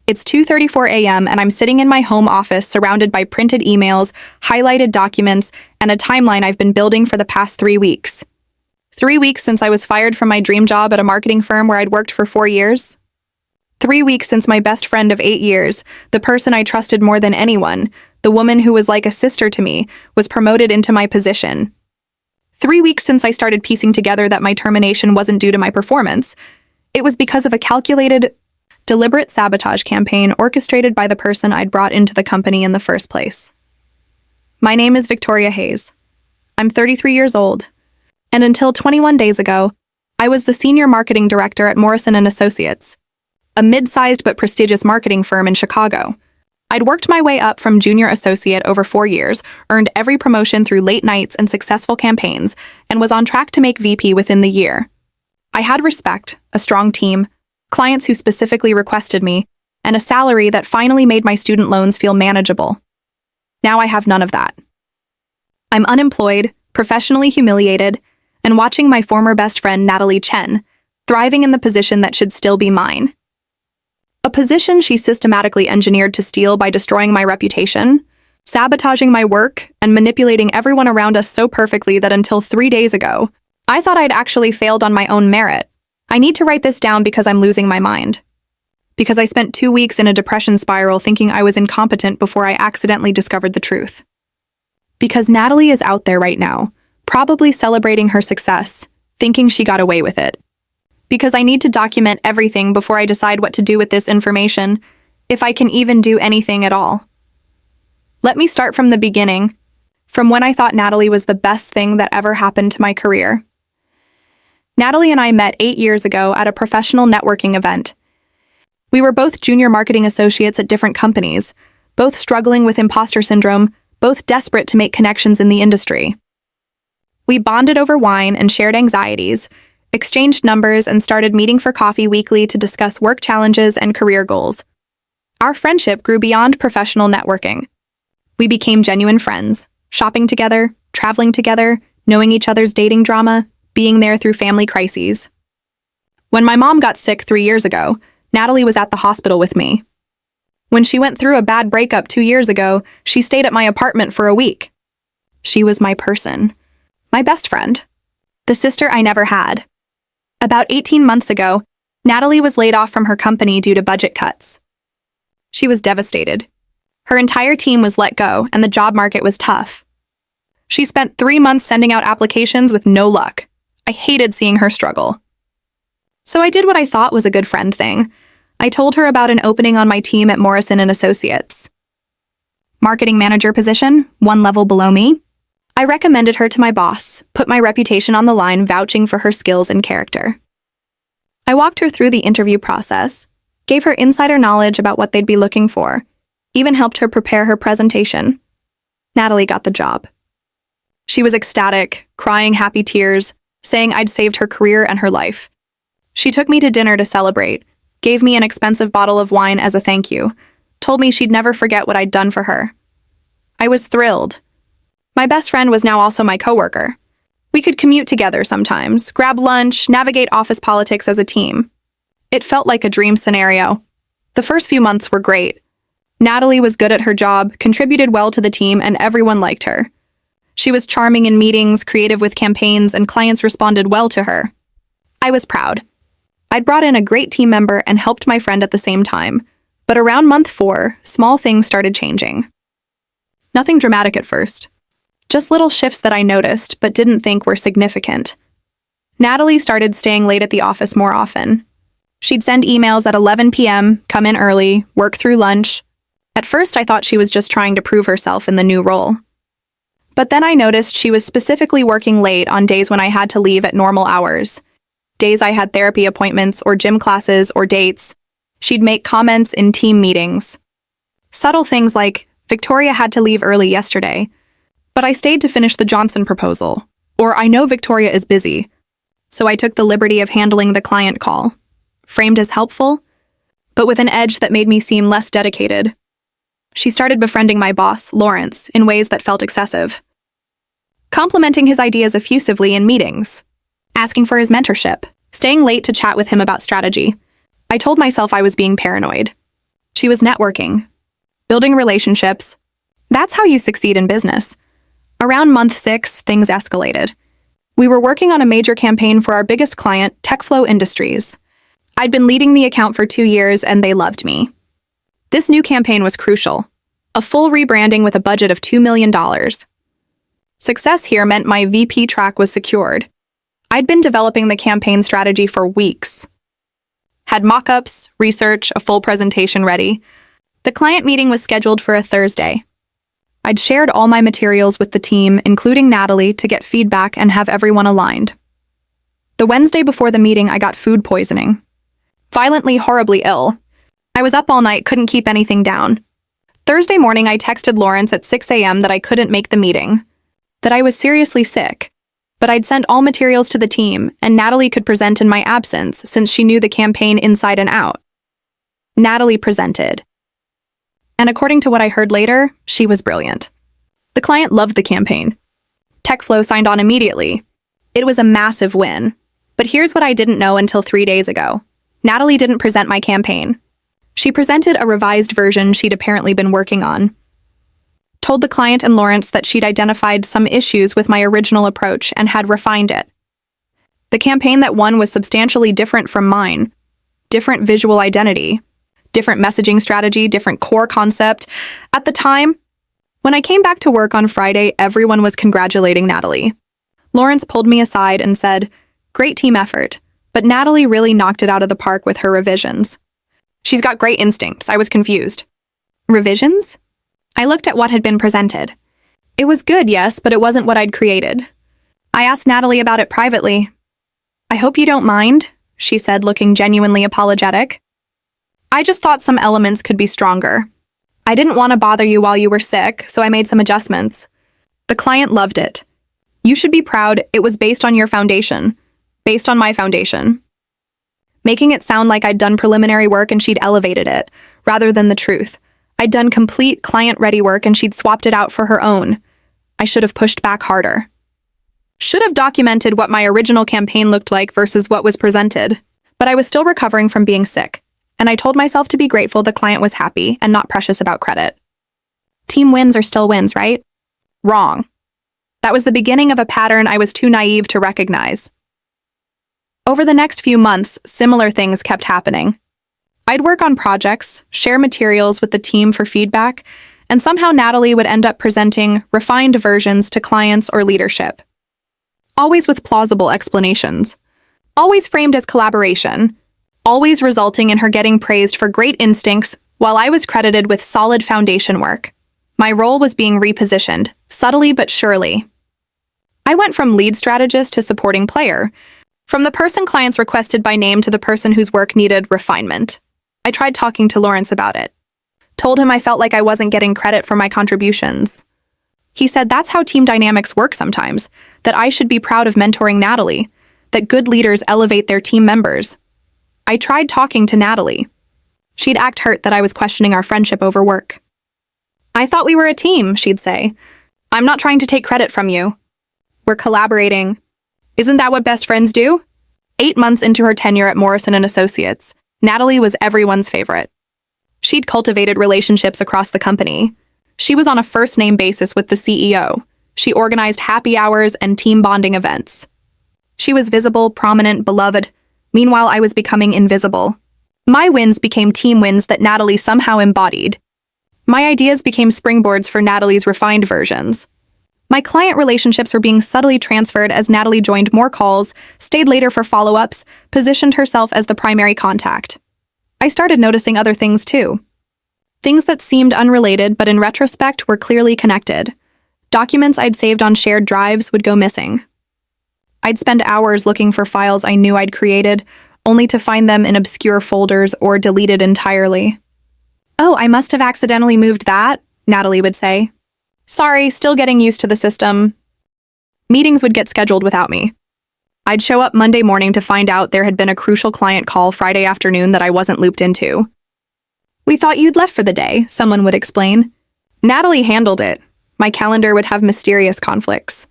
It's 2:34 a.m. and I'm sitting in my home office surrounded by printed emails, highlighted documents, and a timeline I've been building for the past 3 weeks. 3 weeks since I was fired from my dream job at a marketing firm where I'd worked for 4 years. 3 weeks since my best friend of 8 years, the person I trusted more than anyone, the woman who was like a sister to me, was promoted into my position. 3 weeks since I started piecing together that my termination wasn't due to my performance. It was because of a calculated, deliberate sabotage campaign orchestrated by the person I'd brought into the company in the first place. My name is Victoria Hayes. I'm 33 years old, and until 21 days ago, I was the senior marketing director at Morrison & Associates, a mid-sized but prestigious marketing firm in Chicago. I'd worked my way up from junior associate over 4 years, earned every promotion through late nights and successful campaigns, and was on track to make VP within the year. I had respect, a strong team, clients who specifically requested me, and a salary that finally made my student loans feel manageable. Now I have none of that. I'm unemployed, professionally humiliated, and watching my former best friend Natalie Chen thriving in the position that should still be mine. A position she systematically engineered to steal by destroying my reputation, sabotaging my work, and manipulating everyone around us so perfectly that until 3 days ago, I thought I'd actually failed on my own merit. I need to write this down because I'm losing my mind. Because I spent 2 weeks in a depression spiral thinking I was incompetent before I accidentally discovered the truth. Because Natalie is out there right now, probably celebrating her success, thinking she got away with it. Because I need to document everything before I decide what to do with this information, if I can even do anything at all. Let me start from the beginning, from when I thought Natalie was the best thing that ever happened to my career. Natalie and I met 8 years ago at a professional networking event. We were both junior marketing associates at different companies, both struggling with imposter syndrome, both desperate to make connections in the industry. We bonded over wine and shared anxieties, exchanged numbers, and started meeting for coffee weekly to discuss work challenges and career goals. Our friendship grew beyond professional networking. We became genuine friends, shopping together, traveling together, knowing each other's dating drama, being there through family crises. When my mom got sick 3 years ago, Natalie was at the hospital with me. When she went through a bad breakup 2 years ago, she stayed at my apartment for a week. She was my person, my best friend, the sister I never had. About 18 months ago, Natalie was laid off from her company due to budget cuts. She was devastated. Her entire team was let go, and the job market was tough. She spent 3 months sending out applications with no luck. I hated seeing her struggle. So I did what I thought was a good friend thing. I told her about an opening on my team at Morrison & Associates. Marketing manager position, 1 level below me. I recommended her to my boss, put my reputation on the line vouching for her skills and character. I walked her through the interview process, gave her insider knowledge about what they'd be looking for, even helped her prepare her presentation. Natalie got the job. She was ecstatic, crying happy tears, saying I'd saved her career and her life. She took me to dinner to celebrate, gave me an expensive bottle of wine as a thank you, told me she'd never forget what I'd done for her. I was thrilled. My best friend was now also my coworker. We could commute together sometimes, grab lunch, navigate office politics as a team. It felt like a dream scenario. The first few months were great. Natalie was good at her job, contributed well to the team, and everyone liked her. She was charming in meetings, creative with campaigns, and clients responded well to her. I was proud. I'd brought in a great team member and helped my friend at the same time, but around month 4, small things started changing. Nothing dramatic at first. Just little shifts that I noticed but didn't think were significant. Natalie started staying late at the office more often. She'd send emails at 11 p.m., come in early, work through lunch. At first, I thought she was just trying to prove herself in the new role. But then I noticed she was specifically working late on days when I had to leave at normal hours. Days I had therapy appointments or gym classes or dates. She'd make comments in team meetings. Subtle things like, Victoria had to leave early yesterday, but I stayed to finish the Johnson proposal. Or I know Victoria is busy, so I took the liberty of handling the client call. Framed as helpful, but with an edge that made me seem less dedicated. She started befriending my boss, Lawrence, in ways that felt excessive. Complimenting his ideas effusively in meetings. Asking for his mentorship. Staying late to chat with him about strategy. I told myself I was being paranoid. She was networking, building relationships. That's how you succeed in business. Around month 6, things escalated. We were working on a major campaign for our biggest client, TechFlow Industries. I'd been leading the account for 2 years, and they loved me. This new campaign was crucial. A full rebranding with a budget of $2 million. Success here meant my VP track was secured. I'd been developing the campaign strategy for weeks. Had mock-ups, research, a full presentation ready. The client meeting was scheduled for a Thursday. I'd shared all my materials with the team, including Natalie, to get feedback and have everyone aligned. The Wednesday before the meeting, I got food poisoning. Violently, horribly ill. I was up all night, couldn't keep anything down. Thursday morning, I texted Lawrence at 6 a.m. that I couldn't make the meeting, that I was seriously sick. But I'd sent all materials to the team, and Natalie could present in my absence since she knew the campaign inside and out. Natalie presented. And according to what I heard later, she was brilliant. The client loved the campaign. TechFlow signed on immediately. It was a massive win. But here's what I didn't know until 3 days ago. Natalie didn't present my campaign. She presented a revised version she'd apparently been working on. Told the client and Lawrence that she'd identified some issues with my original approach and had refined it. The campaign that won was substantially different from mine. Different visual identity, different messaging strategy, different core concept. At the time, when I came back to work on Friday, everyone was congratulating Natalie. Lawrence pulled me aside and said, "Great team effort, but Natalie really knocked it out of the park with her revisions. She's got great instincts." I was confused. Revisions? I looked at what had been presented. It was good, yes, but it wasn't what I'd created. I asked Natalie about it privately. "I hope you don't mind," she said, looking genuinely apologetic. "I just thought some elements could be stronger. I didn't want to bother you while you were sick, so I made some adjustments." The client loved it. "You should be proud. It was based on your foundation. Based on my foundation." Making it sound like I'd done preliminary work and she'd elevated it, rather than the truth. I'd done complete client-ready work and she'd swapped it out for her own. I should have pushed back harder. Should have documented what my original campaign looked like versus what was presented. But I was still recovering from being sick, and I told myself to be grateful the client was happy and not precious about credit. Team wins are still wins, right? Wrong. That was the beginning of a pattern I was too naive to recognize. Over the next few months, similar things kept happening. I'd work on projects, share materials with the team for feedback, and somehow Natalie would end up presenting refined versions to clients or leadership. Always with plausible explanations. Always framed as collaboration. Always resulting in her getting praised for great instincts while I was credited with solid foundation work. My role was being repositioned, subtly but surely. I went from lead strategist to supporting player, from the person clients requested by name to the person whose work needed refinement. I tried talking to Lawrence about it. Told him I felt like I wasn't getting credit for my contributions. He said that's how team dynamics work sometimes, that I should be proud of mentoring Natalie, that good leaders elevate their team members. I tried talking to Natalie. She'd act hurt that I was questioning our friendship over work. "I thought we were a team," she'd say. "I'm not trying to take credit from you. We're collaborating. Isn't that what best friends do?" 8 months into her tenure at Morrison & Associates, Natalie was everyone's favorite. She'd cultivated relationships across the company. She was on a first-name basis with the CEO. She organized happy hours and team bonding events. She was visible, prominent, beloved. Meanwhile, I was becoming invisible. My wins became team wins that Natalie somehow embodied. My ideas became springboards for Natalie's refined versions. My client relationships were being subtly transferred as Natalie joined more calls, stayed later for follow-ups, positioned herself as the primary contact. I started noticing other things too. Things that seemed unrelated but in retrospect were clearly connected. Documents I'd saved on shared drives would go missing. I'd spend hours looking for files I knew I'd created, only to find them in obscure folders or deleted entirely. "Oh, I must have accidentally moved that," Natalie would say. "Sorry, still getting used to the system." Meetings would get scheduled without me. I'd show up Monday morning to find out there had been a crucial client call Friday afternoon that I wasn't looped into. "We thought you'd left for the day," someone would explain. Natalie handled it. My calendar would have mysterious conflicts.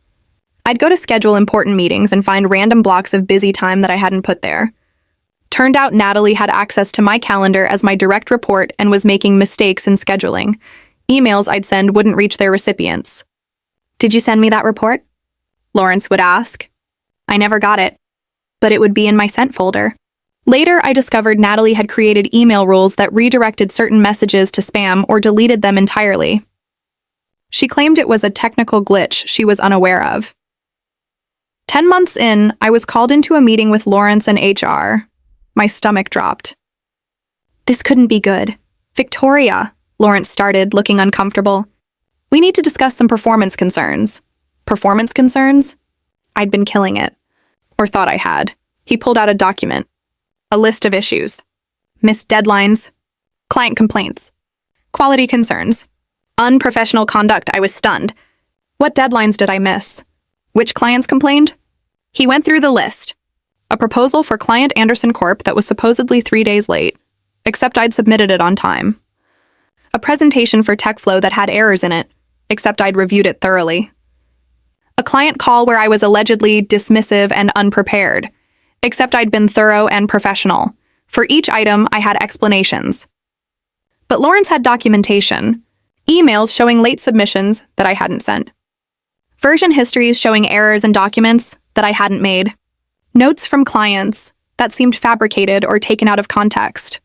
I'd go to schedule important meetings and find random blocks of busy time that I hadn't put there. Turned out Natalie had access to my calendar as my direct report and was making mistakes in scheduling. Emails I'd send wouldn't reach their recipients. "Did you send me that report?" Lawrence would ask. I never got it, but it would be in my sent folder. Later, I discovered Natalie had created email rules that redirected certain messages to spam or deleted them entirely. She claimed it was a technical glitch she was unaware of. 10 months in, I was called into a meeting with Lawrence and HR. My stomach dropped. "This couldn't be good." "Victoria," Lawrence started, looking uncomfortable. "We need to discuss some performance concerns." Performance concerns? I'd been killing it. Or thought I had. He pulled out a document. A list of issues. Missed deadlines. Client complaints. Quality concerns. Unprofessional conduct. I was stunned. What deadlines did I miss? Which clients complained? He went through the list. A proposal for client Anderson Corp. That was supposedly 3 days late, except I'd submitted it on time. A presentation for TechFlow that had errors in it, except I'd reviewed it thoroughly. A client call where I was allegedly dismissive and unprepared, except I'd been thorough and professional. For each item, I had explanations. But Lawrence had documentation, emails showing late submissions that I hadn't sent, version histories showing errors in documents that I hadn't made, notes from clients that seemed fabricated or taken out of context.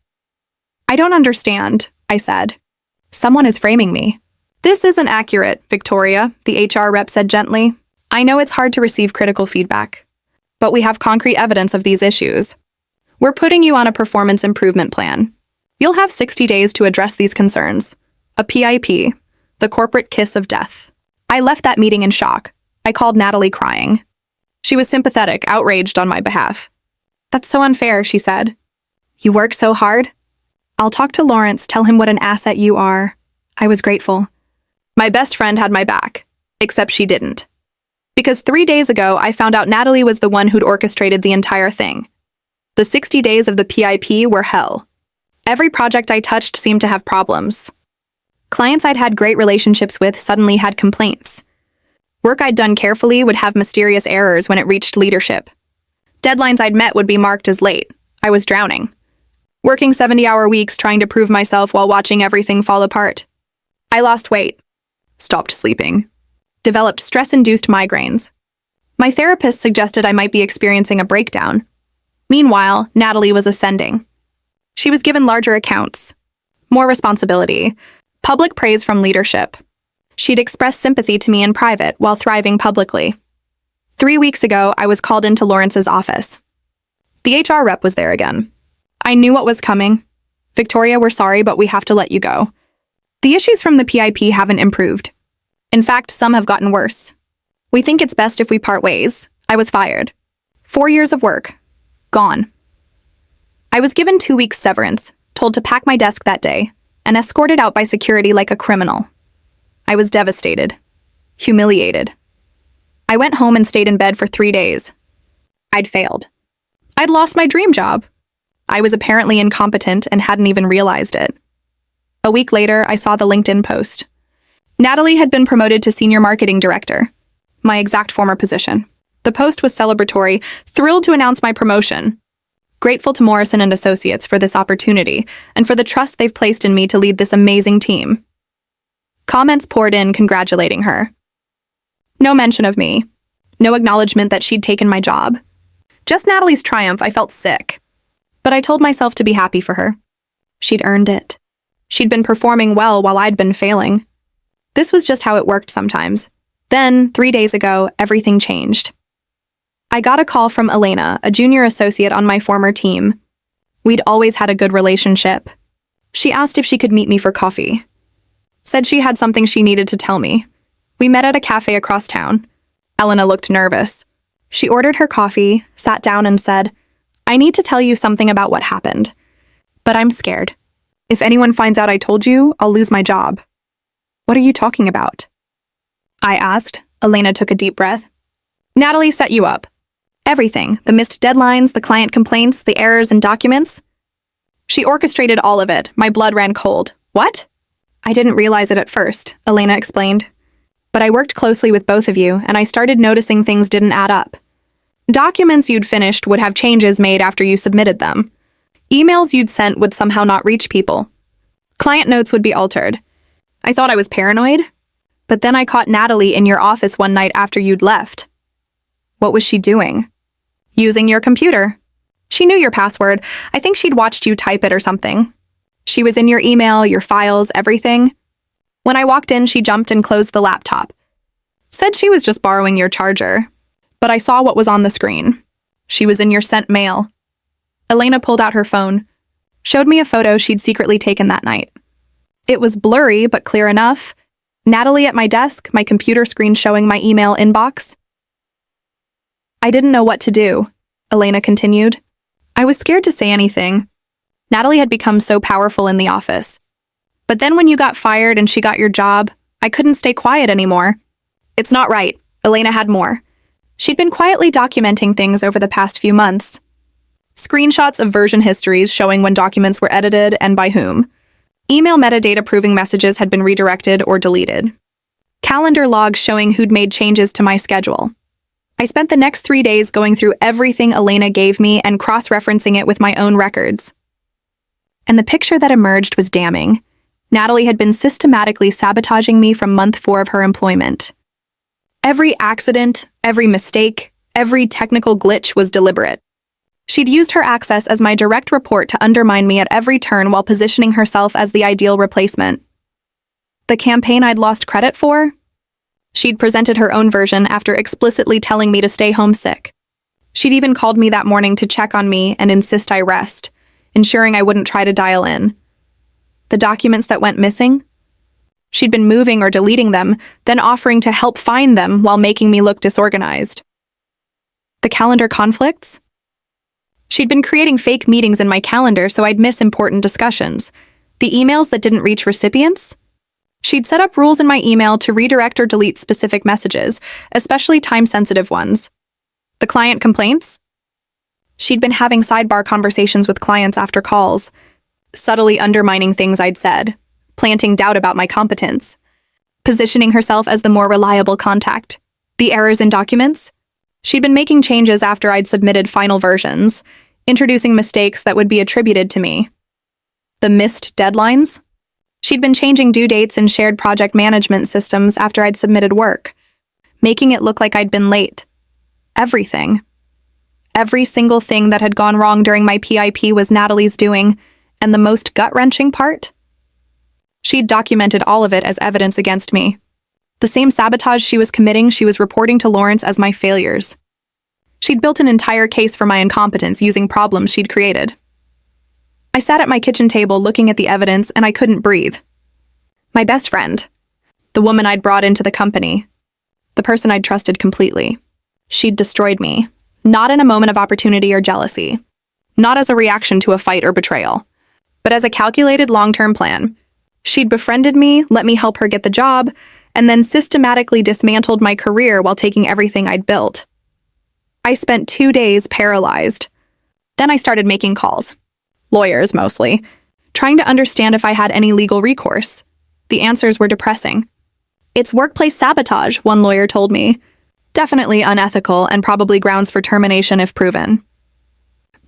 "I don't understand," I said. "Someone is framing me." "This isn't accurate, Victoria," the HR rep said gently. "I know it's hard to receive critical feedback, but we have concrete evidence of these issues. We're putting you on a performance improvement plan. You'll have 60 days to address these concerns. A PIP, the corporate kiss of death." I left that meeting in shock. I called Natalie crying. She was sympathetic, outraged on my behalf. "That's so unfair," she said. "You work so hard." "I'll talk to Lawrence, tell him what an asset you are." I was grateful. My best friend had my back, except she didn't. Because 3 days ago, I found out Natalie was the one who'd orchestrated the entire thing. The 60 days of the PIP were hell. Every project I touched seemed to have problems. Clients I'd had great relationships with suddenly had complaints. Work I'd done carefully would have mysterious errors when it reached leadership. Deadlines I'd met would be marked as late. I was drowning. Working 70-hour weeks trying to prove myself while watching everything fall apart. I lost weight. Stopped sleeping. Developed stress-induced migraines. My therapist suggested I might be experiencing a breakdown. Meanwhile, Natalie was ascending. She was given larger accounts, more responsibility, public praise from leadership. She'd expressed sympathy to me in private while thriving publicly. 3 weeks ago, I was called into Lawrence's office. The HR rep was there again. I knew what was coming. "Victoria, we're sorry, but we have to let you go. The issues from the PIP haven't improved. In fact, some have gotten worse. We think it's best if we part ways." I was fired. 4 years of work. Gone. I was given 2 weeks severance, told to pack my desk that day, and escorted out by security like a criminal. I was devastated. Humiliated. I went home and stayed in bed for 3 days. I'd failed. I'd lost my dream job. I was apparently incompetent and hadn't even realized it. A week later, I saw the LinkedIn post. Natalie had been promoted to Senior Marketing Director, my exact former position. The post was celebratory, thrilled to announce my promotion. Grateful to Morrison and Associates for this opportunity and for the trust they've placed in me to lead this amazing team. Comments poured in congratulating her. No mention of me. No acknowledgement that she'd taken my job. Just Natalie's triumph. I felt sick. But I told myself to be happy for her. She'd earned it. She'd been performing well while I'd been failing. This was just how it worked sometimes. Then, 3 days ago, everything changed. I got a call from Elena, a junior associate on my former team. We'd always had a good relationship. She asked if she could meet me for coffee. Said she had something she needed to tell me. We met at a cafe across town. Elena looked nervous. She ordered her coffee, sat down and said, "I need to tell you something about what happened. But I'm scared. If anyone finds out I told you, I'll lose my job." "What are you talking about?" I asked. Elena took a deep breath. "Natalie set you up. Everything, the missed deadlines, the client complaints, the errors in documents. She orchestrated all of it. My blood ran cold." "What?" "I didn't realize it at first," Elena explained. "But I worked closely with both of you, and I started noticing things didn't add up. Documents you'd finished would have changes made after you submitted them. Emails you'd sent would somehow not reach people. Client notes would be altered. I thought I was paranoid, but then I caught Natalie in your office one night after you'd left. What was she doing? Using your computer. She knew your password. I think she'd watched you type it or something. She was in your email, your files, everything. When I walked in, she jumped and closed the laptop. Said she was just borrowing your charger. But I saw what was on the screen. She was in your sent mail. Elena pulled out her phone, showed me a photo she'd secretly taken that night. It was blurry, but clear enough. Natalie at my desk, my computer screen showing my email inbox. I didn't know what to do, Elena continued. I was scared to say anything. Natalie had become so powerful in the office. But then when you got fired and she got your job, I couldn't stay quiet anymore. It's not right. Elena had more. She'd been quietly documenting things over the past few months. Screenshots of version histories showing when documents were edited and by whom. Email metadata proving messages had been redirected or deleted. Calendar logs showing who'd made changes to my schedule. I spent the next 3 days going through everything Elena gave me and cross-referencing it with my own records. And the picture that emerged was damning. Natalie had been systematically sabotaging me from month 4 of her employment. Every accident, every mistake, every technical glitch was deliberate. She'd used her access as my direct report to undermine me at every turn while positioning herself as the ideal replacement. The campaign I'd lost credit for? She'd presented her own version after explicitly telling me to stay home sick. She'd even called me that morning to check on me and insist I rest, ensuring I wouldn't try to dial in. The documents that went missing? She'd been moving or deleting them, then offering to help find them while making me look disorganized. The calendar conflicts? She'd been creating fake meetings in my calendar so I'd miss important discussions. The emails that didn't reach recipients? She'd set up rules in my email to redirect or delete specific messages, especially time-sensitive ones. The client complaints? She'd been having sidebar conversations with clients after calls, subtly undermining things I'd said, planting doubt about my competence, positioning herself as the more reliable contact. The errors in documents? She'd been making changes after I'd submitted final versions, introducing mistakes that would be attributed to me. The missed deadlines? She'd been changing due dates in shared project management systems after I'd submitted work, making it look like I'd been late. Everything. Every single thing that had gone wrong during my PIP was Natalie's doing, and the most gut-wrenching part? She'd documented all of it as evidence against me. The same sabotage she was committing, she was reporting to Lawrence as my failures. She'd built an entire case for my incompetence using problems she'd created. I sat at my kitchen table looking at the evidence and I couldn't breathe. My best friend, the woman I'd brought into the company, the person I'd trusted completely, she'd destroyed me, not in a moment of opportunity or jealousy, not as a reaction to a fight or betrayal, but as a calculated long-term plan. She'd befriended me, let me help her get the job, and then systematically dismantled my career while taking everything I'd built. I spent 2 days paralyzed. Then I started making calls. Lawyers, mostly, trying to understand if I had any legal recourse. The answers were depressing. It's workplace sabotage, one lawyer told me. Definitely unethical and probably grounds for termination if proven.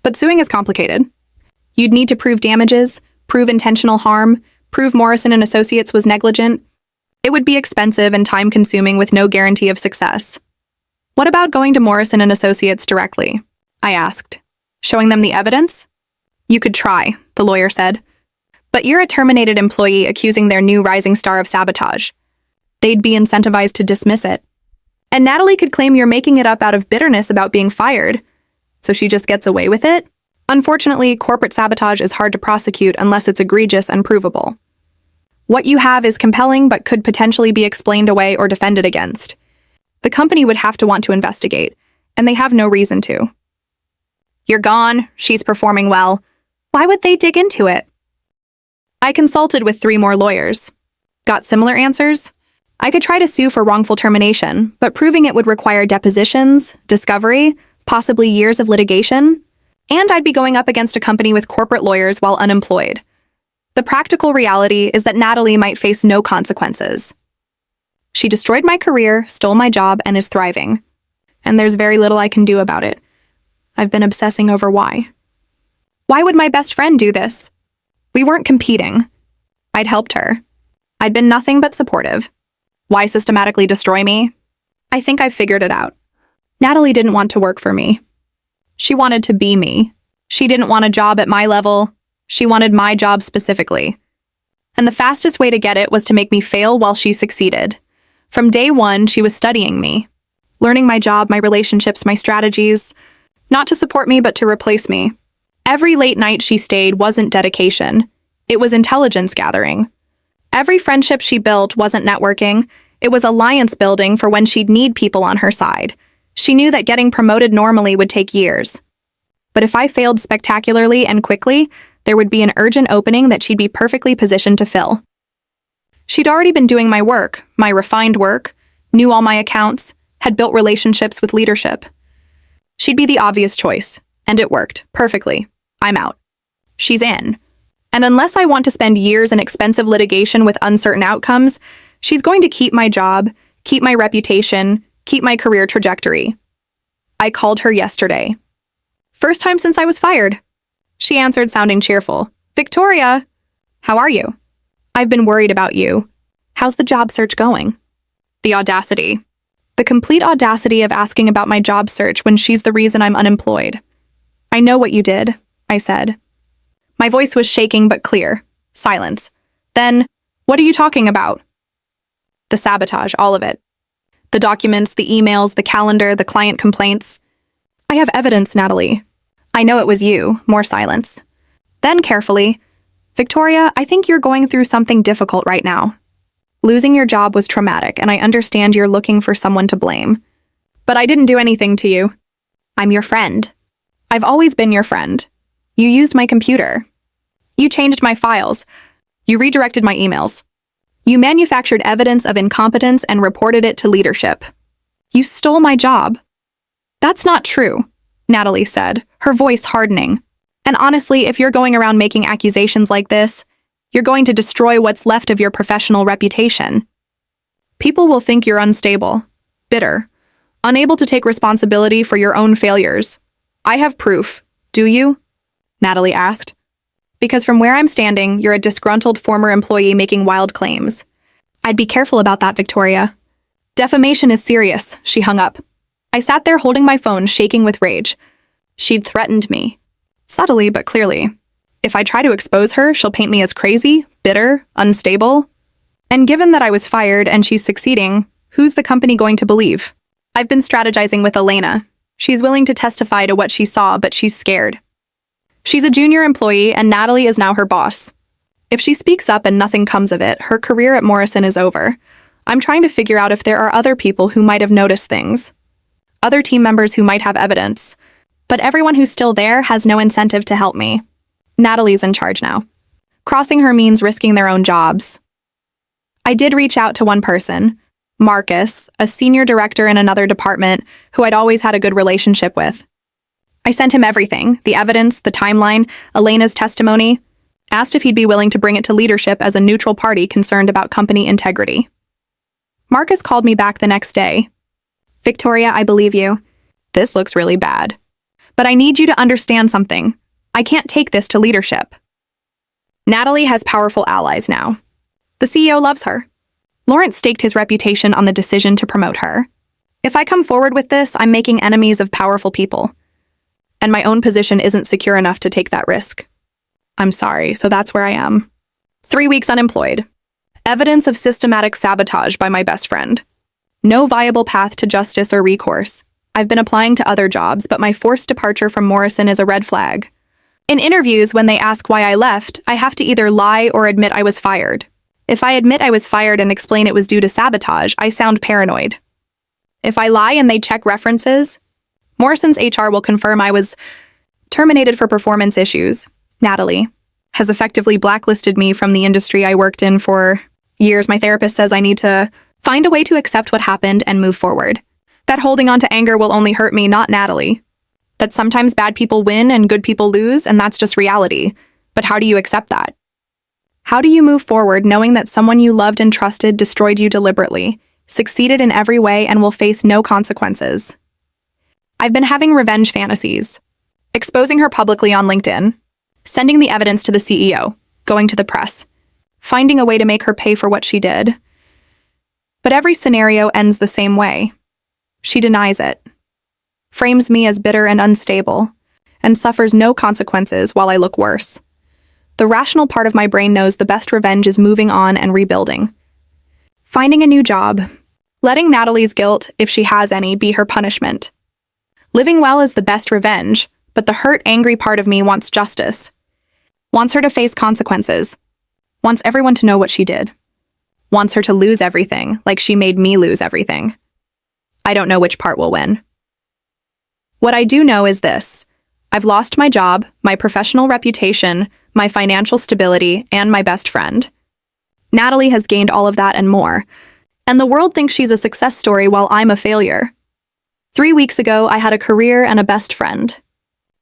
But suing is complicated. You'd need to prove damages, prove intentional harm, prove Morrison and Associates was negligent. It would be expensive and time-consuming with no guarantee of success. What about going to Morrison and Associates directly? I asked. Showing them the evidence? You could try, the lawyer said. But you're a terminated employee accusing their new rising star of sabotage. They'd be incentivized to dismiss it. And Natalie could claim you're making it up out of bitterness about being fired. So she just gets away with it? Unfortunately, corporate sabotage is hard to prosecute unless it's egregious and provable. What you have is compelling but could potentially be explained away or defended against. The company would have to want to investigate, and they have no reason to. You're gone, she's performing well. Why would they dig into it? I consulted with 3 more lawyers. Got similar answers? I could try to sue for wrongful termination, but proving it would require depositions, discovery, possibly years of litigation, and I'd be going up against a company with corporate lawyers while unemployed. The practical reality is that Natalie might face no consequences. She destroyed my career, stole my job, and is thriving. And there's very little I can do about it. I've been obsessing over why. Why would my best friend do this? We weren't competing. I'd helped her. I'd been nothing but supportive. Why systematically destroy me? I think I figured it out. Natalie didn't want to work for me. She wanted to be me. She didn't want a job at my level. She wanted my job specifically. And the fastest way to get it was to make me fail while she succeeded. From day one, she was studying me, learning my job, my relationships, my strategies, not to support me, but to replace me. Every late night she stayed wasn't dedication. It was intelligence gathering. Every friendship she built wasn't networking. It was alliance building for when she'd need people on her side. She knew that getting promoted normally would take years. But if I failed spectacularly and quickly, there would be an urgent opening that she'd be perfectly positioned to fill. She'd already been doing my work, my refined work, knew all my accounts, had built relationships with leadership. She'd be the obvious choice, and it worked perfectly. I'm out. She's in. And unless I want to spend years in expensive litigation with uncertain outcomes, she's going to keep my job, keep my reputation, keep my career trajectory. I called her yesterday. First time since I was fired. She answered, sounding cheerful. Victoria, how are you? I've been worried about you. How's the job search going? The audacity. The complete audacity of asking about my job search when she's the reason I'm unemployed. I know what you did, I said. My voice was shaking but clear. Silence. Then, what are you talking about? The sabotage, all of it. The documents, the emails, the calendar, the client complaints. I have evidence, Natalie. I know it was you. More silence. Then carefully, Victoria, I think you're going through something difficult right now. Losing your job was traumatic, and I understand you're looking for someone to blame. But I didn't do anything to you. I'm your friend. I've always been your friend. You used my computer. You changed my files. You redirected my emails. You manufactured evidence of incompetence and reported it to leadership. You stole my job. That's not true, Natalie said, her voice hardening. And honestly, if you're going around making accusations like this, you're going to destroy what's left of your professional reputation. People will think you're unstable, bitter, unable to take responsibility for your own failures. I have proof. Do you? Natalie asked. Because from where I'm standing, you're a disgruntled former employee making wild claims. I'd be careful about that, Victoria. Defamation is serious, she hung up. I sat there holding my phone, shaking with rage. She'd threatened me. Subtly but clearly. If I try to expose her, she'll paint me as crazy, bitter, unstable. And given that I was fired and she's succeeding, who's the company going to believe? I've been strategizing with Elena. She's willing to testify to what she saw, but she's scared. She's a junior employee, and Natalie is now her boss. If she speaks up and nothing comes of it, her career at Morrison is over. I'm trying to figure out if there are other people who might have noticed things. Other team members who might have evidence. But everyone who's still there has no incentive to help me. Natalie's in charge now. Crossing her means risking their own jobs. I did reach out to one person, Marcus, a senior director in another department who I'd always had a good relationship with. I sent him everything, the evidence, the timeline, Elena's testimony, asked if he'd be willing to bring it to leadership as a neutral party concerned about company integrity. Marcus called me back the next day. Victoria, I believe you. This looks really bad. But I need you to understand something. I can't take this to leadership. Natalie has powerful allies now. The CEO loves her. Lawrence staked his reputation on the decision to promote her. If I come forward with this, I'm making enemies of powerful people. And my own position isn't secure enough to take that risk. I'm sorry, so that's where I am. 3 weeks unemployed. Evidence of systematic sabotage by my best friend. No viable path to justice or recourse. I've been applying to other jobs, but my forced departure from Morrison is a red flag. In interviews, when they ask why I left, I have to either lie or admit I was fired. If I admit I was fired and explain it was due to sabotage, I sound paranoid. If I lie and they check references, Morrison's HR will confirm I was terminated for performance issues. Natalie has effectively blacklisted me from the industry I worked in for years. My therapist says I need to find a way to accept what happened and move forward. That holding on to anger will only hurt me, not Natalie. That sometimes bad people win and good people lose, and that's just reality. But how do you accept that? How do you move forward knowing that someone you loved and trusted destroyed you deliberately, succeeded in every way, and will face no consequences? I've been having revenge fantasies. Exposing her publicly on LinkedIn. sending the evidence to the CEO, going to the press, finding a way to make her pay for what she did. But every scenario ends the same way. She denies it, frames me as bitter and unstable, and suffers no consequences while I look worse. The rational part of my brain knows the best revenge is moving on and rebuilding. Finding a new job, letting Natalie's guilt, if she has any, be her punishment. Living well is the best revenge, but the hurt, angry part of me wants justice. Wants her to face consequences. Wants everyone to know what she did. Wants her to lose everything, like she made me lose everything. I don't know which part will win. What I do know is this. I've lost my job, my professional reputation, my financial stability, and my best friend. Natalie has gained all of that and more. And the world thinks she's a success story while I'm a failure. 3 weeks ago, I had a career and a best friend.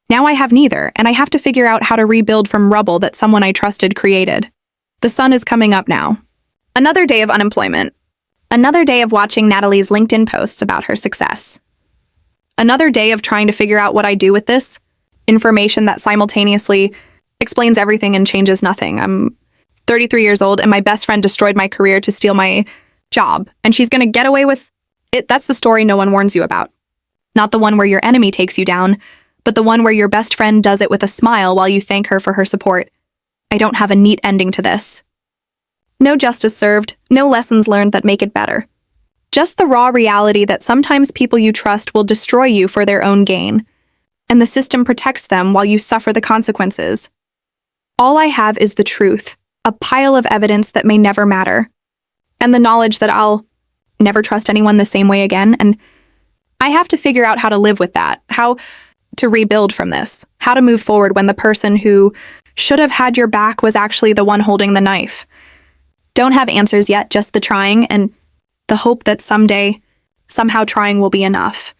Now I have neither, and I have to figure out how to rebuild from rubble that someone I trusted created. The sun is coming up now. Another day of unemployment. Another day of watching Natalie's LinkedIn posts about her success. Another day of trying to figure out what I do with this information that simultaneously explains everything and changes nothing. I'm 33 years old, and my best friend destroyed my career to steal my job, and she's going to get away with it. That's the story no one warns you about. Not the one where your enemy takes you down, but the one where your best friend does it with a smile while you thank her for her support. I don't have a neat ending to this. No justice served, no lessons learned that make it better. Just the raw reality that sometimes people you trust will destroy you for their own gain, and the system protects them while you suffer the consequences. All I have is the truth, a pile of evidence that may never matter, and the knowledge that I'll never trust anyone the same way again, and I have to figure out how to live with that, how to rebuild from this, how to move forward when the person who should have had your back was actually the one holding the knife. Don't have answers yet, just the trying and the hope that someday, somehow trying will be enough.